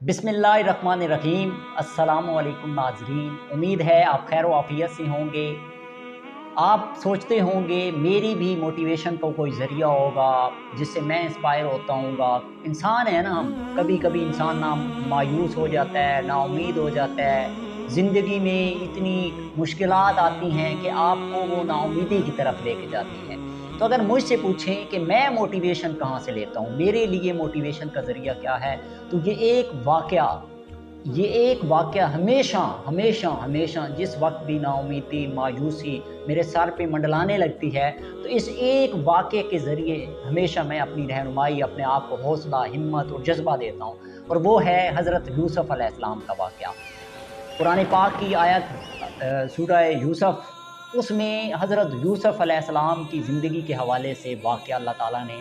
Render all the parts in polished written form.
बिस्मिल्लाहिर्रहमानिर्रहीम। अस्सलामुअलैकुम नाज़रीन, उम्मीद है आप खैर व आफियत से होंगे। आप सोचते होंगे मेरी भी मोटिवेशन का कोई ज़रिया होगा जिससे मैं इंस्पायर होता हूँगा। इंसान है ना हम, कभी कभी इंसान ना मायूस हो जाता है, ना उम्मीद हो जाता है। ज़िंदगी में इतनी मुश्किलात आती हैं कि आपको वो नाउमीदी की तरफ लेके जाती हैं। तो अगर मुझसे पूछें कि मैं मोटिवेशन कहाँ से लेता हूँ, मेरे लिए मोटिवेशन का ज़रिया क्या है, तो ये एक वाक़या हमेशा हमेशा हमेशा जिस वक्त भी नाउमीदी, मायूसी मेरे सर पे मंडलाने लगती है, तो इस एक वाक़े के ज़रिए हमेशा मैं अपनी रहनुमाई, अपने आप को हौसला, हिम्मत और जज़्बा देता हूँ। और वो है हज़रत यूसुफ़ अलैहिस्सलाम का वाक़या। कुरान पाक की आयत सूरह यूसुफ़, उसमें हज़रत यूसुफ़ अलैहिस्सलाम की ज़िंदगी के हवाले से वाक़या अल्लाह ताला ने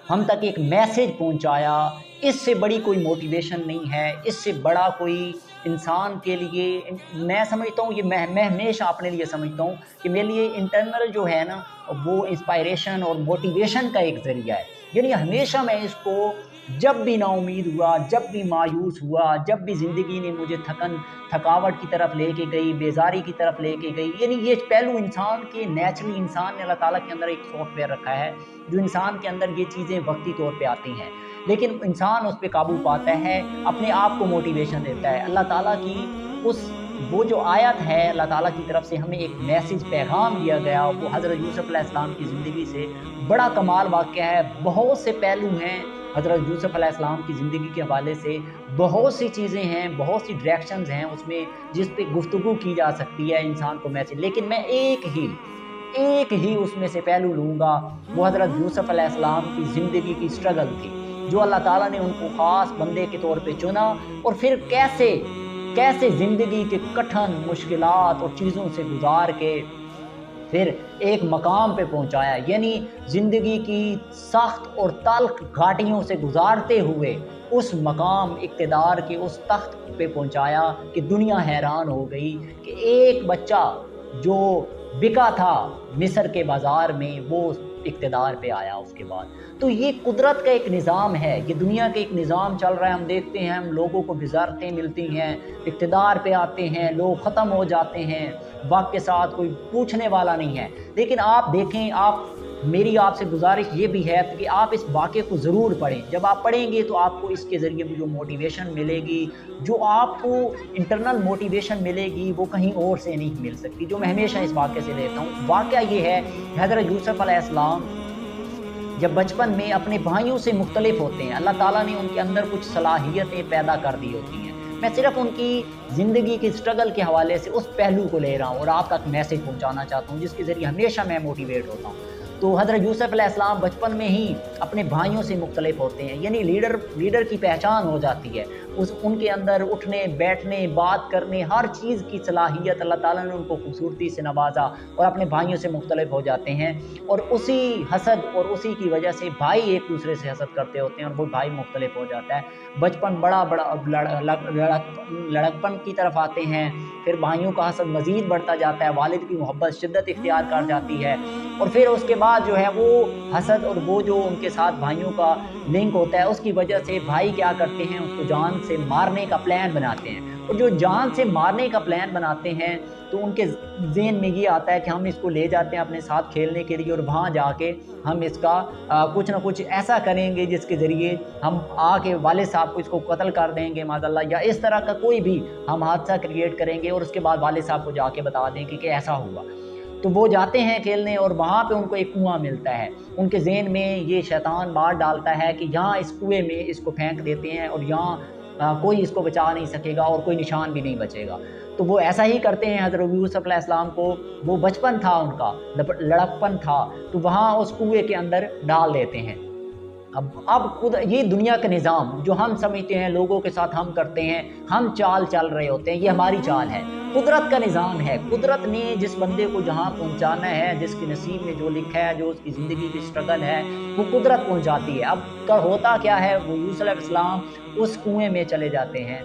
हम तक एक मैसेज पहुंचाया। इससे बड़ी कोई मोटिवेशन नहीं है, इससे बड़ा कोई इंसान के लिए मैं समझता हूँ, ये मैं हमेशा अपने लिए समझता हूँ कि मेरे लिए इंटरनल जो है ना, वो इंस्पायरेशन और मोटिवेशन का एक ज़रिया है। यानी हमेशा मैं इसको, जब भी नाउमीद हुआ, जब भी मायूस हुआ, जब भी ज़िंदगी ने मुझे थकावट की तरफ लेके गई, बेज़ारी की तरफ लेके गई, यानी ये पहलू इंसान के नेचुरली, इंसान ने अल्लाह ताला के अंदर एक सॉफ्टवेयर रखा है जो इंसान के अंदर ये चीज़ें वक्ती तौर पे आती हैं, लेकिन इंसान उस पे काबू पाता है, अपने आप को मोटिवेशन देता है। अल्लाह ताला की उस वो जो आयत है, अल्लाह ताला की तरफ से हमें एक मैसेज, पैगाम दिया गया, वो हज़रत यूसुफ़ अलैहिस्सलाम की ज़िंदगी से बड़ा कमाल वाक़या है। बहुत से पहलू हैं हज़रत यूसुफ़ अलैहिस्सलाम की ज़िंदगी के हवाले से, बहुत सी चीज़ें हैं, बहुत सी डायरेक्शंस हैं उसमें जिस पे गुफ्तगू की जा सकती है इंसान को मैसेज। लेकिन मैं एक ही उसमें से पहलू लूँगा, वो हज़रत यूसुफ़ अलैहिस्सलाम की ज़िंदगी की स्ट्रगल थी, जो अल्लाह ताला ने उनको ख़ास बंदे के तौर पे चुना, और फिर कैसे कैसे ज़िंदगी के कठिन मुश्किलात और चीज़ों से गुज़ार के फिर एक मकाम पे पहुंचाया। यानी ज़िंदगी की सख्त और तल्ख घाटियों से गुजारते हुए उस मकाम, इक़्तिदार के उस तख्त पे पहुंचाया कि दुनिया हैरान हो गई कि एक बच्चा जो बिका था मिस्र के बाज़ार में, वो इक़्तिदार पे आया उसके बाद। तो ये कुदरत का एक निज़ाम है, ये दुनिया का एक निज़ाम चल रहा है। हम देखते हैं, हम लोगों को वज़ारतें मिलती हैं, इक़्तिदार पे आते हैं, लोग ख़त्म हो जाते हैं, वक्त के साथ कोई पूछने वाला नहीं है। लेकिन आप देखें, आप, मेरी आपसे गुजारिश ये भी है कि आप इस वाक़े को ज़रूर पढ़ें। जब आप पढ़ेंगे तो आपको इसके ज़रिए जो मोटिवेशन मिलेगी, जो आपको इंटरनल मोटिवेशन मिलेगी, वो कहीं और से नहीं मिल सकती, जो मैं हमेशा इस वाक़े से लेता हूँ। वाक़या ये है, हज़रत यूसुफ़ अलैहिस्सलाम जब बचपन में अपने भाइयों से मुख्तलिफ होते हैं, अल्लाह ताला ने उनके अंदर कुछ सलाहियतें पैदा कर दी होती हैं। मैं सिर्फ उनकी ज़िंदगी की स्ट्रगल के हवाले से उस पहलू को ले रहा हूँ और आप तक मैसेज पहुँचाना चाहता हूँ, जिसके ज़रिए हमेशा मैं मोटिवेट होता हूँ। तो हज़रत यूसुफ़ अलैहिस्सलाम बचपन में ही अपने भाइयों से मुख्तलिफ होते हैं, यानी लीडर की पहचान हो जाती है। उनके अंदर उठने, बैठने, बात करने, हर चीज़ की सलाहियत अल्लाह ताला ने उनको खूबसूरती से नवाजा और अपने भाइयों से मुख्तलिफ हो जाते हैं। और उसी हसद और उसी की वजह से भाई एक दूसरे से हसद करते होते हैं और वो भाई मुख्तलिफ हो जाता है। बचपन बड़ा लड़कपन की तरफ आते हैं, फिर भाइयों का हसद मज़ीद बढ़ता जाता है, वालिद की मोहब्बत शिद्दत इख्तियार कर जाती है, और फिर उसके बाद जो है वो हसद और वो जो उनके साथ भाइयों का लिंक होता है, उसकी वजह से भाई क्या करते हैं, उसको जान से मारने का प्लान बनाते हैं। और जो जान से मारने का प्लान बनाते हैं, तो उनके ज़हन में ये आता है कि हम इसको ले जाते हैं अपने साथ खेलने के लिए, और वहाँ जाके हम इसका कुछ ना कुछ ऐसा करेंगे जिसके ज़रिए हम आके वालिद साहब को इसको कत्ल कर देंगे माज़अल्लाह, या इस तरह का कोई भी हम हादसा क्रिएट करेंगे और उसके बाद वालिद साहब को जाके बता देंगे कि ऐसा हुआ। तो वो जाते हैं खेलने और वहाँ पे उनको एक कुआं मिलता है। उनके ज़हन में ये शैतान बात डालता है कि यहाँ इस कुएँ में इसको फेंक देते हैं और यहाँ कोई इसको बचा नहीं सकेगा और कोई निशान भी नहीं बचेगा। तो वो ऐसा ही करते हैं हज़रत यूसुफ़ अलैहिस्सलाम को, वो बचपन था उनका, लड़कपन था, तो वहाँ उस कुएँ के अंदर डाल देते हैं। अब खुद ये दुनिया का निज़ाम जो हम समझते हैं, लोगों के साथ हम करते हैं, हम चाल चल रहे होते हैं, ये हमारी चाल है। कुदरत का निज़ाम है, कुदरत ने जिस बंदे को जहाँ पहुँचाना है, जिसके नसीब में जो लिखा है, जो उसकी ज़िंदगी की स्ट्रगल है, वो कुदरत पहुँचाती है। अब होता क्या है, वो यूसुफ़ अलैहिस्सलाम उस कुएँ में चले जाते हैं।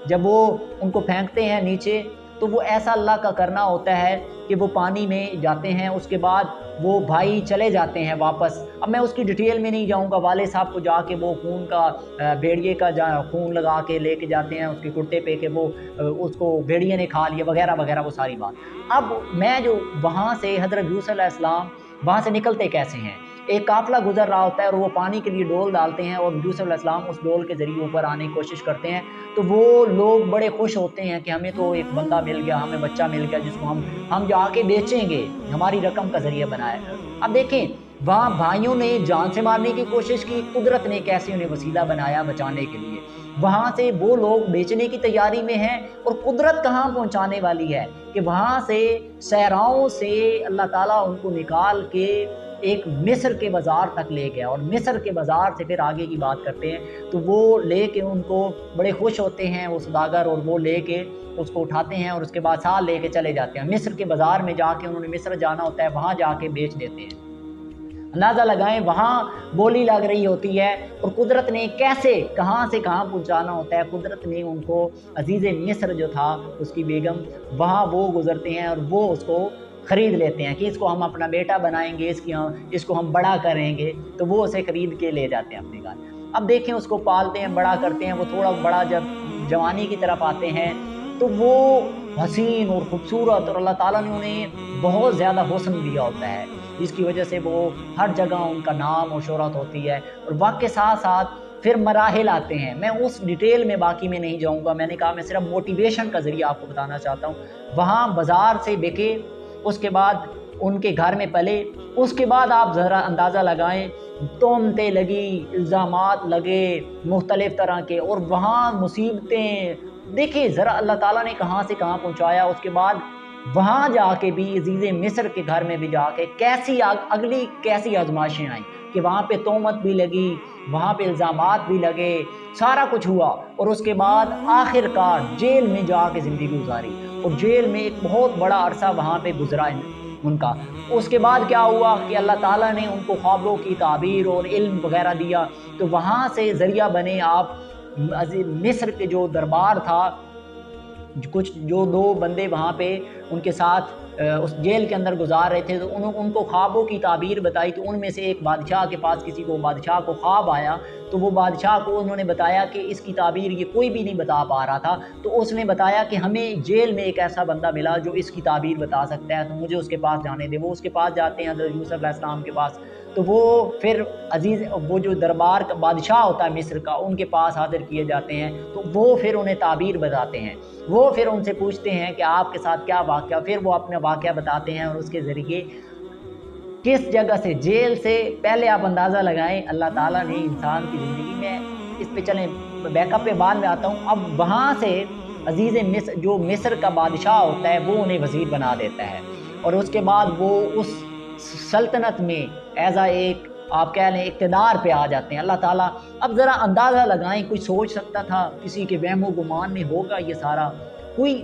जब वो उनको फेंकते हैं नीचे, तो वो ऐसा अल्लाह का करना होता है کہ وہ پانی میں جاتے ہیں، اس کے بعد وہ بھائی چلے جاتے ہیں واپس. اب میں اس کی ڈیٹیل میں نہیں جاؤں گا. والد صاحب کو جا کے وہ خون کا بھیڑیے کا خون لگا کے لے کے جاتے ہیں اس کے کرتے پہ کہ وہ اس کو بھیڑیے نے کھا لیا وغیرہ وغیرہ، وہ ساری بات. اب میں جو وہاں سے حضرت یوسف علیہ السلام وہاں سے نکلتے کیسے ہیں؟ ایک قافلہ گزر رہا ہوتا ہے اور وہ پانی کے لیے ڈول ڈالتے ہیں اور یوسف علیہ السلام اس ڈول کے ذریعے اوپر آنے کی کوشش کرتے ہیں. تو وہ لوگ بڑے خوش ہوتے ہیں کہ ہمیں تو ایک بندہ مل گیا، ہمیں بچہ مل گیا جس کو ہم جا کے بیچیں گے، ہماری رقم کا ذریعہ بنائے. اب دیکھیں وہاں بھائیوں نے جان سے مارنے کی کوشش کی، قدرت نے کیسے انہیں وسیلہ بنایا بچانے کے لیے. وہاں سے وہ لوگ بیچنے کی تیاری میں ہیں اور قدرت کہاں پہنچانے والی ہے کہ وہاں سے صحراؤں سے اللہ تعالیٰ ان کو نکال کے ایک مصر کے بازار تک لے گیا. اور مصر کے بازار سے پھر آگے کی بات کرتے ہیں تو وہ لے کے ان کو بڑے خوش ہوتے ہیں وہ سوداگر، اور وہ لے کے اس کو اٹھاتے ہیں اور اس کے بعد سال لے کے چلے جاتے ہیں. مصر کے بازار میں جا کے انہوں نے مصر جانا ہوتا ہے، وہاں جا کے بیچ دیتے ہیں. اندازہ لگائیں وہاں بولی لگ رہی ہوتی ہے اور قدرت نے کیسے کہاں سے کہاں پہنچانا ہوتا ہے. قدرت نے ان کو عزیز مصر جو تھا اس کی بیگم، وہاں وہ گزرتے ہیں اور وہ اس کو خرید لیتے ہیں کہ اس کو ہم اپنا بیٹا بنائیں گے، اس کو ہم بڑا کریں گے. تو وہ اسے خرید کے لے جاتے ہیں اپنے گھر. اب دیکھیں اس کو پالتے ہیں، بڑا کرتے ہیں. وہ تھوڑا بڑا جب جوانی کی طرف آتے ہیں تو وہ حسین اور خوبصورت، اور اللہ تعالیٰ نے انہیں بہت زیادہ حسن دیا ہوتا ہے جس کی وجہ سے وہ ہر جگہ ان کا نام اور شہرت ہوتی ہے. اور وقت کے ساتھ ساتھ پھر مراحل آتے ہیں. میں اس ڈیٹیل میں باقی میں نہیں جاؤں گا، میں نے کہا میں صرف موٹیویشن کا ذریعہ آپ کو بتانا چاہتا ہوں. وہاں بازار سے بکے، اس کے بعد ان کے گھر میں پلے، اس کے بعد آپ ذرا اندازہ لگائیں تہمتیں لگی، الزامات لگے مختلف طرح کے، اور وہاں مصیبتیں. دیکھیں ذرا اللہ تعالیٰ نے کہاں سے کہاں پہنچایا. اس کے بعد وہاں جا کے بھی عزیز مصر کے گھر میں بھی جا کے کیسی آزمائشیں آئیں کہ وہاں پہ تہمت بھی لگی، وہاں پہ الزامات بھی لگے، سارا کچھ ہوا. اور اس کے بعد آخر کار جیل میں جا کے زندگی گزاری، اور جیل میں ایک بہت بڑا عرصہ وہاں پہ گزرا ان کا. اس کے بعد کیا ہوا کہ اللہ تعالیٰ نے ان کو خوابوں کی تعبیر اور علم وغیرہ دیا. تو وہاں سے ذریعہ بنے آپ مصر کے جو دربار تھا، کچھ جو دو بندے وہاں پہ ان کے ساتھ اس جیل کے اندر گزار رہے تھے، تو ان کو خوابوں کی تعبیر بتائی. تو ان میں سے ایک بادشاہ کے پاس کسی کو بادشاہ کو خواب آیا، تو وہ بادشاہ کو انہوں نے بتایا کہ اس کی تعبیر یہ کوئی بھی نہیں بتا پا رہا تھا. تو اس نے بتایا کہ ہمیں جیل میں ایک ایسا بندہ ملا جو اس کی تعبیر بتا سکتا ہے، تو مجھے اس کے پاس جانے دے. وہ اس کے پاس جاتے ہیں حضرت یوسف علیہ السلام کے پاس. تو وہ پھر وہ جو دربار کا بادشاہ ہوتا ہے مصر کا، ان کے پاس حاضر کیے جاتے ہیں. تو وہ پھر انہیں تعبیر بتاتے ہیں. وہ پھر ان سے پوچھتے ہیں کہ آپ کے ساتھ کیا واقعہ. پھر وہ اپنا واقعہ بتاتے ہیں اور اس کے ذریعے کس جگہ سے، جیل سے پہلے آپ اندازہ لگائیں اللہ تعالیٰ نے انسان کی زندگی میں، اس پہ چلیں بیک اپ پہ بعد میں آتا ہوں. اب وہاں سے عزیز مصر جو مصر کا بادشاہ ہوتا ہے وہ انہیں وزیر بنا دیتا ہے، اور اس کے بعد وہ اس سلطنت میں ایز ایک آپ کہہ لیں اقتدار پہ آ جاتے ہیں. اللہ تعالیٰ اب ذرا اندازہ لگائیں، کوئی سوچ سکتا تھا کسی کے وہم و گمان میں ہوگا یہ سارا؟ کوئی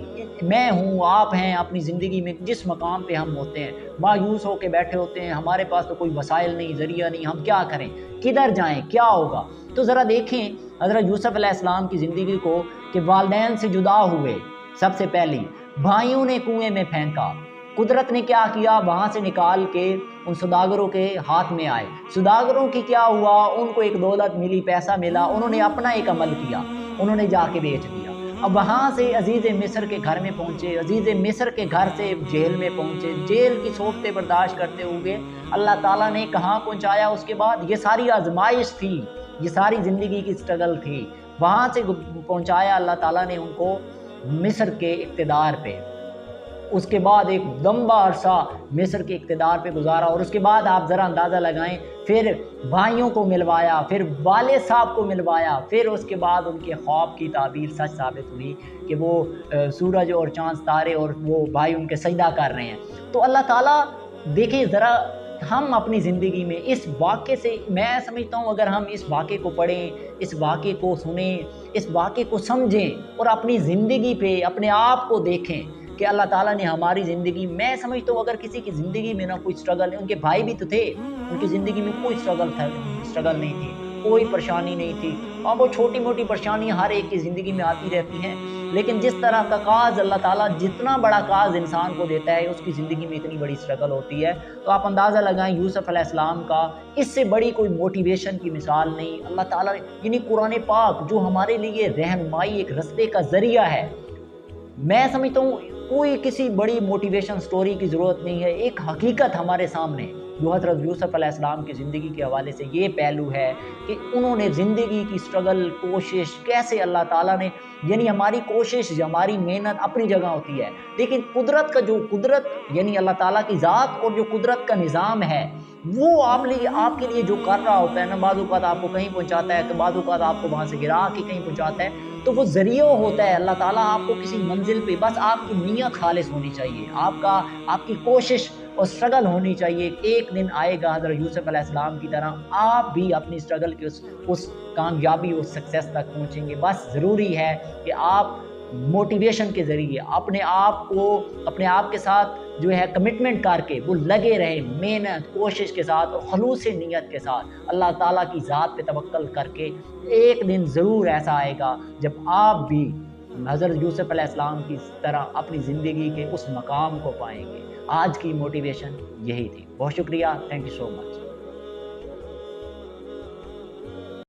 میں ہوں، آپ ہیں، اپنی زندگی میں جس مقام پہ ہم ہوتے ہیں مایوس ہو کے بیٹھے ہوتے ہیں، ہمارے پاس تو کوئی وسائل نہیں، ذریعہ نہیں، ہم کیا کریں، کدھر جائیں، کیا ہوگا؟ تو ذرا دیکھیں حضرت یوسف علیہ السلام کی زندگی کو کہ والدین سے جدا ہوئے، سب سے پہلی بھائیوں نے کنویں میں پھینکا، قدرت نے کیا کیا، وہاں سے نکال کے ان سوداگروں کے ہاتھ میں آئے. سوداگروں کی کیا ہوا، ان کو ایک دولت ملی، پیسہ ملا، انہوں نے اپنا ایک عمل کیا، انہوں نے جا کے بیچ دیا. اب وہاں سے عزیز مصر کے گھر میں پہنچے، عزیز مصر کے گھر سے جیل میں پہنچے، جیل کی صحبتیں برداشت کرتے ہوئے اللہ تعالیٰ نے کہاں پہنچایا. اس کے بعد یہ ساری آزمائش تھی، یہ ساری زندگی کی سٹرگل تھی، وہاں سے پہنچایا اللہ تعالیٰ نے ان کو مصر کے اقتدار پہ. اس کے بعد ایک لمبا عرصہ مصر کے اقتدار پہ گزارا، اور اس کے بعد آپ ذرا اندازہ لگائیں پھر بھائیوں کو ملوایا، پھر والد صاحب کو ملوایا، پھر اس کے بعد ان کے خواب کی تعبیر سچ ثابت ہوئی کہ وہ سورج اور چاند ستارے اور وہ بھائی ان کے سجدہ کر رہے ہیں. تو اللہ تعالیٰ دیکھیں ذرا ہم اپنی زندگی میں اس واقعے سے، میں سمجھتا ہوں اگر ہم اس واقعے کو پڑھیں، اس واقعے کو سنیں، اس واقعے کو سمجھیں اور اپنی زندگی پہ اپنے آپ کو دیکھیں کہ اللہ تعالیٰ نے ہماری زندگی، میں سمجھتا ہوں اگر کسی کی زندگی میں نہ کوئی سٹرگل ہے، ان کے بھائی بھی تو تھے، ان کی زندگی میں کوئی سٹرگل نہیں تھی، कोई परेशानी नहीं थी। हाँ, वो छोटी मोटी परेशानियाँ हर एक की ज़िंदगी में आती रहती हैं, लेकिन जिस तरह का काज अल्लाह ताला जितना बड़ा काज इंसान को देता है, उसकी ज़िंदगी में इतनी बड़ी स्ट्रगल होती है। तो आप अंदाज़ा लगाएं, यूसुफ अलैहिस्सलाम का इससे बड़ी कोई मोटिवेशन की मिसाल नहीं। अल्लाह ताला यानी कुरान पाक जो हमारे लिए रहनुमाई, एक रास्ते का ज़रिया है, मैं समझता हूँ कोई किसी बड़ी मोटिवेशन स्टोरी की ज़रूरत नहीं है। एक हकीकत हमारे सामने जो हज़रत यूसुफ अलैहिस्सलाम की ज़िंदगी के हवाले से ये पहलू है कि उन्होंने ज़िंदगी की स्ट्रगल, कोशिश कैसे अल्लाह ताला ने, यानी हमारी कोशिश, हमारी मेहनत अपनी जगह होती है, लेकिन कुदरत का जो कुदरत यानी अल्लाह ताला की ज़ात और जो कुदरत का निज़ाम है, वो आपके लिए जो कर रहा होता है ना, बाज़ औक़ात आपको कहीं पहुँचाता है, तो बाज़ औक़ात आपको वहाँ से गिरा के कहीं पहुँचाता है, तो वो ज़रिया होता है। अल्लाह ताला आपको किसी मंजिल पे, बस आपकी नीयत खालिस होनी चाहिए, आपकी कोशिश और स्ट्रगल होनी चाहिए। एक दिन आएगा हज़रत यूसुफ अलैहिस्सलाम की तरह आप भी अपनी स्ट्रगल के उस कामयाबी, उस सक्सेस तक पहुँचेंगे। बस ज़रूरी है कि आप मोटिवेशन के ज़रिए अपने आप के साथ जो है कमिटमेंट करके वो लगे रहे, मेहनत कोशिश के साथ और खलूस नीयत के साथ अल्लाह ताला की ज़ात पे तवक्कल करके। एक दिन ज़रूर ऐसा आएगा जब आप भी हज़रत यूसुफ अलैहिस्सलाम की तरह अपनी ज़िंदगी के उस मकाम को पाएंगे। आज की मोटिवेशन यही थी। बहुत शुक्रिया, थैंक यू सो मच।